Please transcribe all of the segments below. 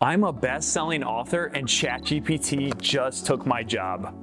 I'm a best-selling author and ChatGPT just took my job.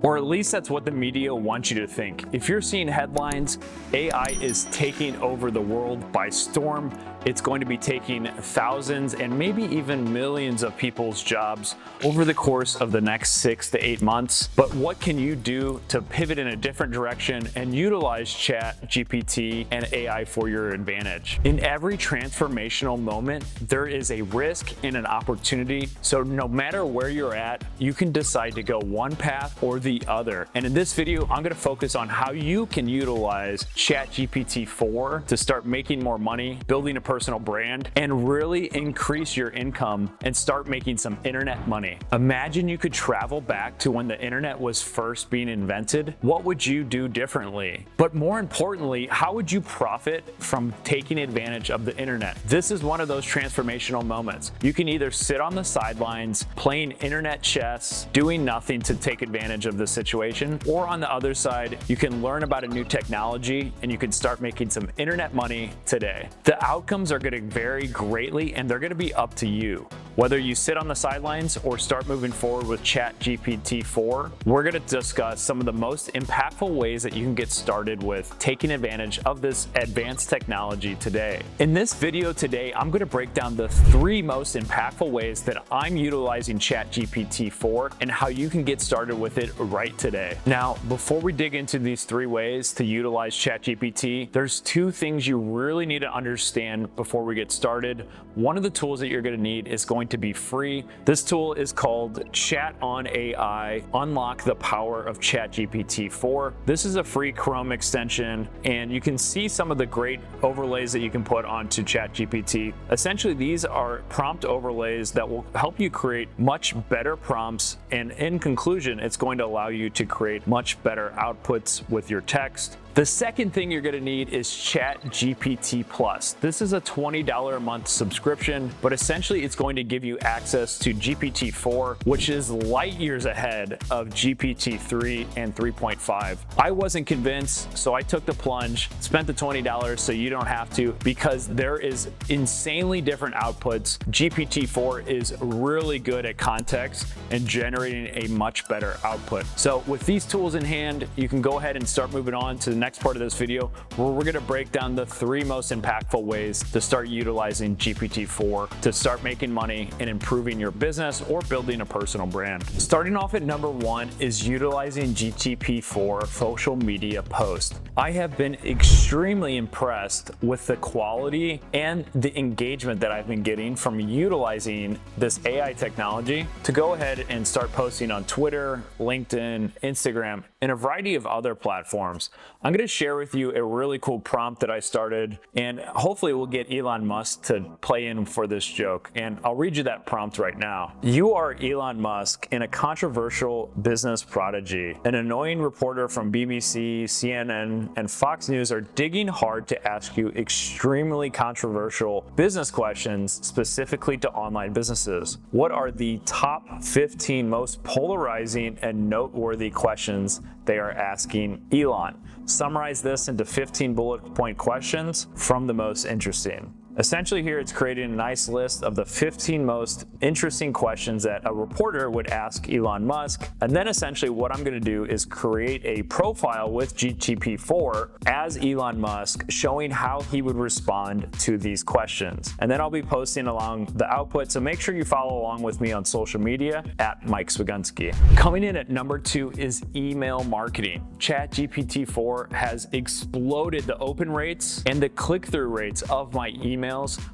Or at least that's what the media wants you to think. If you're seeing headlines, AI is taking over the world by storm. It's going to be taking thousands and maybe even millions of people's jobs over the course of the next 6 to 8 months. But what can you do to pivot in a different direction and utilize ChatGPT and AI for your advantage? In every transformational moment, there is a risk and an opportunity. So no matter where you're at, you can decide to go one path or the other. And in this video, I'm going to focus on how you can utilize ChatGPT-4 to start making more money, building a personal brand, and really increase your income and start making some internet money. Imagine you could travel back to when the internet was first being invented. What would you do differently? But more importantly, how would you profit from taking advantage of the internet? This is one of those transformational moments. You can either sit on the sidelines playing internet chess, doing nothing to take advantage of the situation, or on the other side, you can learn about a new technology and you can start making some internet money today. The outcomes are going to vary greatly and they're going to be up to you. Whether you sit on the sidelines or start moving forward with ChatGPT-4, we're going to discuss some of the most impactful ways that you can get started with taking advantage of this advanced technology today. In this video today, I'm going to break down the 3 most impactful ways that I'm utilizing ChatGPT-4 and how you can get started with it right today. Now, before we dig into these 3 ways to utilize ChatGPT, there's 2 things you really need to understand before we get started. One of the tools that you're going to need is going to be free. This tool is called Chat on AI, Unlock the Power of ChatGPT-4. This is a free Chrome extension, and you can see some of the great overlays that you can put onto ChatGPT. Essentially, these are prompt overlays that will help you create much better prompts, and in conclusion, it's going to allow you to create much better outputs with your text. The second thing you're going to need is ChatGPT Plus. This is a $20 a month subscription, but essentially it's going to give you access to GPT-4, which is light years ahead of GPT-3 and 3.5. I wasn't convinced, so I took the plunge, spent the $20 so you don't have to, because there is insanely different outputs. GPT-4 is really good at context and generating a much better output. So with these tools in hand, you can go ahead and start moving on to the next part of this video, where we're going to break down the 3 most impactful ways to start utilizing GPT-4 to start making money and improving your business or building a personal brand. Starting off at number 1 is utilizing GPT-4 social media posts. I have been extremely impressed with the quality and the engagement that I've been getting from utilizing this AI technology to go ahead and start posting on Twitter, LinkedIn, Instagram, and a variety of other platforms. I'm going to share with you a really cool prompt that I started, and hopefully we'll get Elon Musk to play in for this joke. And I'll read you that prompt right now. You are Elon Musk and a controversial business prodigy. An annoying reporter from BBC, CNN, and Fox News are digging hard to ask you extremely controversial business questions specifically to online businesses. What are the top 15 most polarizing and noteworthy questions they are asking Elon? Summarize this into 15 bullet point questions from the most interesting. Essentially here, it's creating a nice list of the 15 most interesting questions that a reporter would ask Elon Musk. And then essentially what I'm going to do is create a profile with GPT-4 as Elon Musk, showing how he would respond to these questions. And then I'll be posting along the output. So make sure you follow along with me on social media at Mike Swigunski. Coming in at number 2 is email marketing. ChatGPT-4 has exploded the open rates and the click-through rates of my emails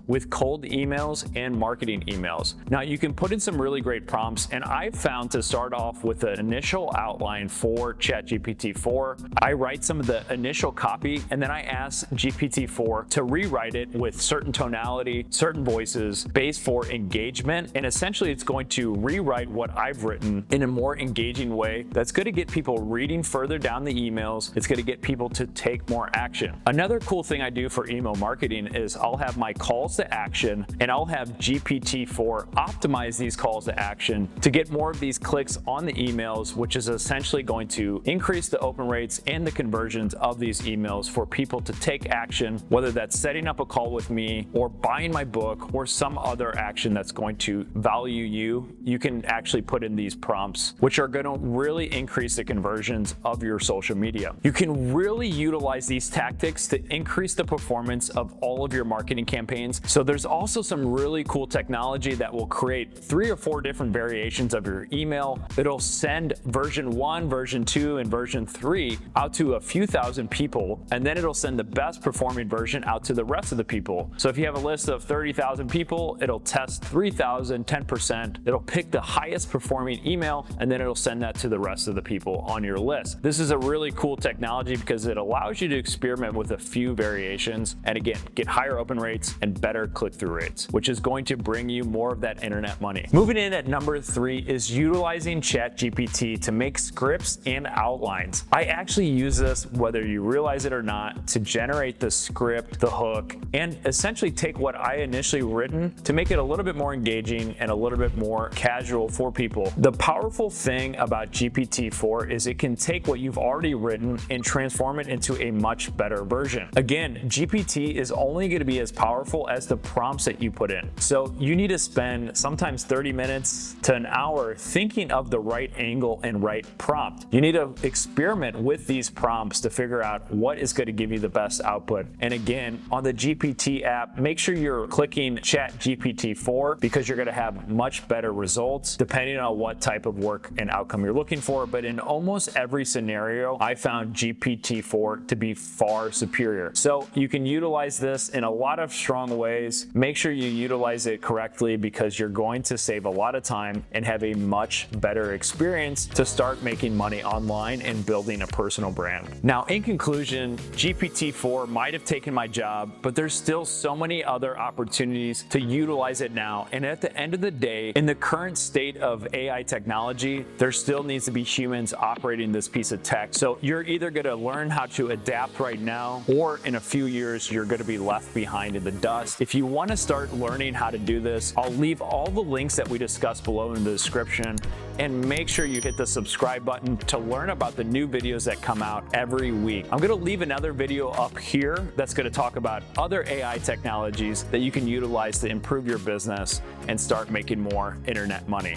with cold emails and marketing emails. Now you can put in some really great prompts, and I've found to start off with an initial outline for ChatGPT-4. I write some of the initial copy, and then I ask GPT-4 to rewrite it with certain tonality, certain voices, based for engagement, and essentially it's going to rewrite what I've written in a more engaging way that's going to get people reading further down the emails. It's going to get people to take more action. Another cool thing I do for email marketing is I'll have have my calls to action, and I'll have GPT-4 optimize these calls to action to get more of these clicks on the emails, which is essentially going to increase the open rates and the conversions of these emails for people to take action, whether that's setting up a call with me or buying my book or some other action that's going to value you. You can actually put in these prompts, which are going to really increase the conversions of your social media. You can really utilize these tactics to increase the performance of all of your marketing campaigns. So there's also some really cool technology that will create 3 or 4 different variations of your email. It'll send version 1, version 2, and version 3 out to a few thousand people, and then it'll send the best performing version out to the rest of the people. So if you have a list of 30,000 people, it'll test 3,000, 10%. It'll pick the highest performing email, and then it'll send that to the rest of the people on your list. This is a really cool technology because it allows you to experiment with a few variations and again, get higher open rates and better click-through rates, which is going to bring you more of that internet money. Moving in at number 3 is utilizing ChatGPT to make scripts and outlines. I actually use this, whether you realize it or not, to generate the script, the hook, and essentially take what I initially written to make it a little bit more engaging and a little bit more casual for people. The powerful thing about GPT-4 is it can take what you've already written and transform it into a much better version. Again, GPT is only going to be as powerful as the prompts that you put in. So you need to spend sometimes 30 minutes to an hour thinking of the right angle and right prompt. You need to experiment with these prompts to figure out what is going to give you the best output. And again, on the GPT app, make sure you're clicking Chat GPT-4 because you're going to have much better results depending on what type of work and outcome you're looking for. But in almost every scenario, I found GPT-4 to be far superior. So you can utilize this in a lot of strong ways. Make sure you utilize it correctly because you're going to save a lot of time and have a much better experience to start making money online and building a personal brand. Now, in conclusion, GPT-4 might have taken my job, but there's still so many other opportunities to utilize it now. And at the end of the day, in the current state of AI technology, there still needs to be humans operating this piece of tech. So you're either going to learn how to adapt right now, or in a few years, you're going to be left behind in the dust. If you want to start learning how to do this, I'll leave all the links that we discussed below in the description, and make sure you hit the subscribe button to learn about the new videos that come out every week. I'm going to leave another video up here that's going to talk about other AI technologies that you can utilize to improve your business and start making more internet money.